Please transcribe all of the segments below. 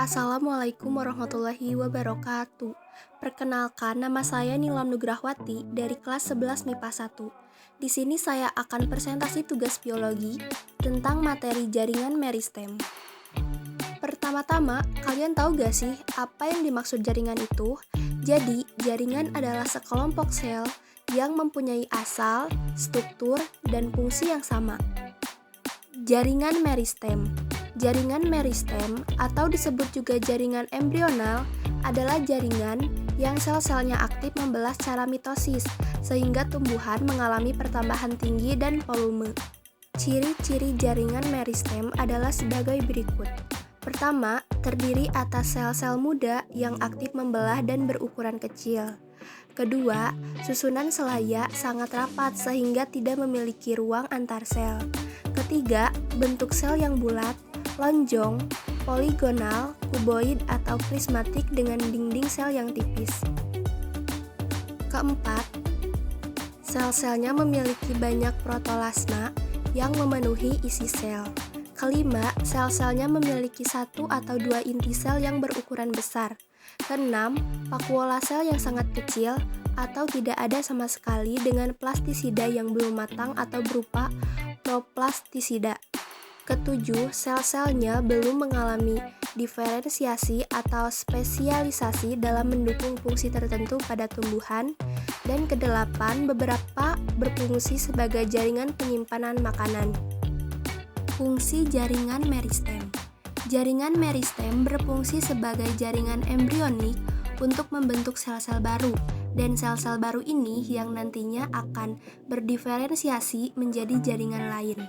Assalamualaikum warahmatullahi wabarakatuh. Perkenalkan, nama saya Nilam Nugrahwati dari kelas 11 MIPA 1. Di sini saya akan presentasi tugas biologi tentang materi jaringan meristem. Pertama-tama, kalian tahu gak sih apa yang dimaksud jaringan itu? Jadi, jaringan adalah sekelompok sel yang mempunyai asal, struktur, dan fungsi yang sama. Jaringan meristem. Jaringan meristem atau disebut juga jaringan embrional adalah jaringan yang sel-selnya aktif membelah secara mitosis sehingga tumbuhan mengalami pertambahan tinggi dan volume. Ciri-ciri jaringan meristem adalah sebagai berikut. Pertama, terdiri atas sel-sel muda yang aktif membelah dan berukuran kecil. Kedua, susunan selaya sangat rapat sehingga tidak memiliki ruang antar sel. Ketiga, bentuk sel yang bulat, lonjong, poligonal, kuboid atau prismatik dengan dinding sel yang tipis. Keempat, sel-selnya memiliki banyak protolasma yang memenuhi isi sel. Kelima, sel-selnya memiliki satu atau dua inti sel yang berukuran besar. Keenam, vakuola sel yang sangat kecil atau tidak ada sama sekali dengan plastisida yang belum matang atau berupa proplastisida. Ketujuh, sel-selnya belum mengalami diferensiasi atau spesialisasi dalam mendukung fungsi tertentu pada tumbuhan. Dan kedelapan, beberapa berfungsi sebagai jaringan penyimpanan makanan. Fungsi jaringan meristem. Jaringan meristem berfungsi sebagai jaringan embrionik untuk membentuk sel-sel baru, dan sel-sel baru ini yang nantinya akan berdiferensiasi menjadi jaringan lain.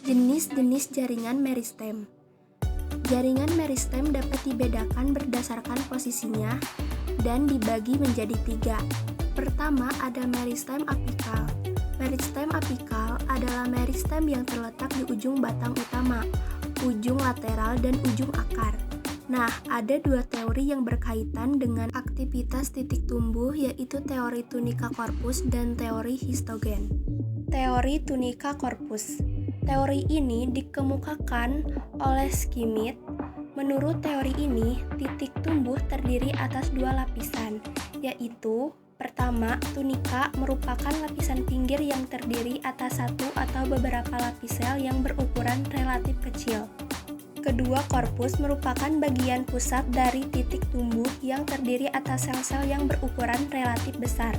Jenis-jenis jaringan meristem. Jaringan meristem dapat dibedakan berdasarkan posisinya dan dibagi menjadi tiga. Pertama, ada meristem apikal. Meristem apikal adalah meristem yang terletak di ujung batang utama, ujung lateral, dan ujung akar. Nah, ada dua teori yang berkaitan dengan aktivitas titik tumbuh, yaitu teori tunica corpus dan teori histogen. Teori tunica corpus. Teori ini dikemukakan oleh Schmidt. Menurut teori ini, titik tumbuh terdiri atas dua lapisan, yaitu pertama, tunika merupakan lapisan pinggir yang terdiri atas satu atau beberapa lapis sel yang berukuran relatif kecil. Kedua, korpus merupakan bagian pusat dari titik tumbuh yang terdiri atas sel-sel yang berukuran relatif besar.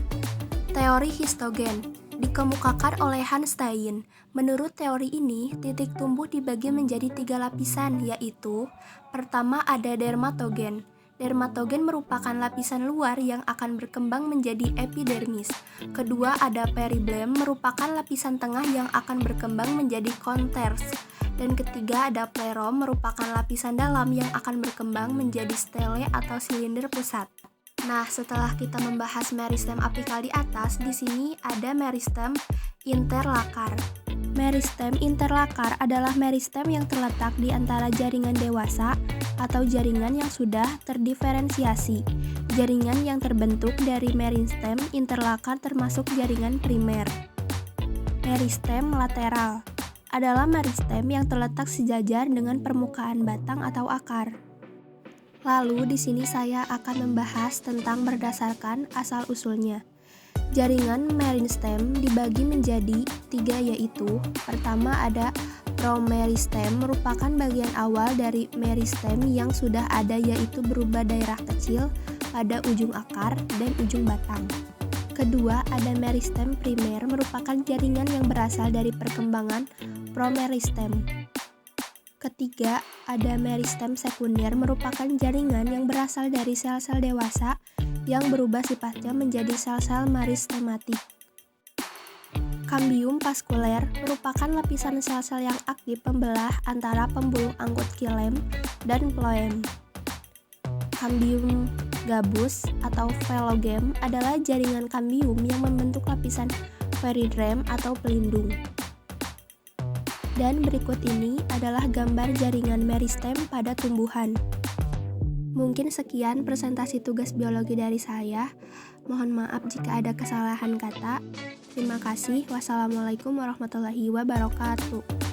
Teori histogen dikemukakan oleh Hans Stein. Menurut teori ini, titik tumbuh dibagi menjadi tiga lapisan, yaitu pertama ada dermatogen. Dermatogen merupakan lapisan luar yang akan berkembang menjadi epidermis. Kedua ada periblem, merupakan lapisan tengah yang akan berkembang menjadi konters. Dan ketiga ada plerom, merupakan lapisan dalam yang akan berkembang menjadi stele atau silinder pusat. Nah, setelah kita membahas meristem apikal di atas, di sini ada meristem interlakar. Meristem interlakar adalah meristem yang terletak di antara jaringan dewasa atau jaringan yang sudah terdiferensiasi. Jaringan yang terbentuk dari meristem interlakar termasuk jaringan primer. Meristem lateral adalah meristem yang terletak sejajar dengan permukaan batang atau akar. Lalu di sini saya akan membahas tentang berdasarkan asal-usulnya. Jaringan meristem dibagi menjadi tiga, yaitu pertama ada promeristem, merupakan bagian awal dari meristem yang sudah ada, yaitu berubah daerah kecil pada ujung akar dan ujung batang. Kedua ada meristem primer, merupakan jaringan yang berasal dari perkembangan promeristem. Ketiga, ada meristem sekunder, merupakan jaringan yang berasal dari sel-sel dewasa yang berubah sifatnya menjadi sel-sel meristematik. Kambium vaskuler merupakan lapisan sel-sel yang aktif pembelah antara pembuluh angkut xilem dan floem. Kambium gabus atau velogem adalah jaringan kambium yang membentuk lapisan peridrem atau pelindung. Dan berikut ini adalah gambar jaringan meristem pada tumbuhan. Mungkin sekian presentasi tugas biologi dari saya. Mohon maaf jika ada kesalahan kata. Terima kasih. Wassalamualaikum warahmatullahi wabarakatuh.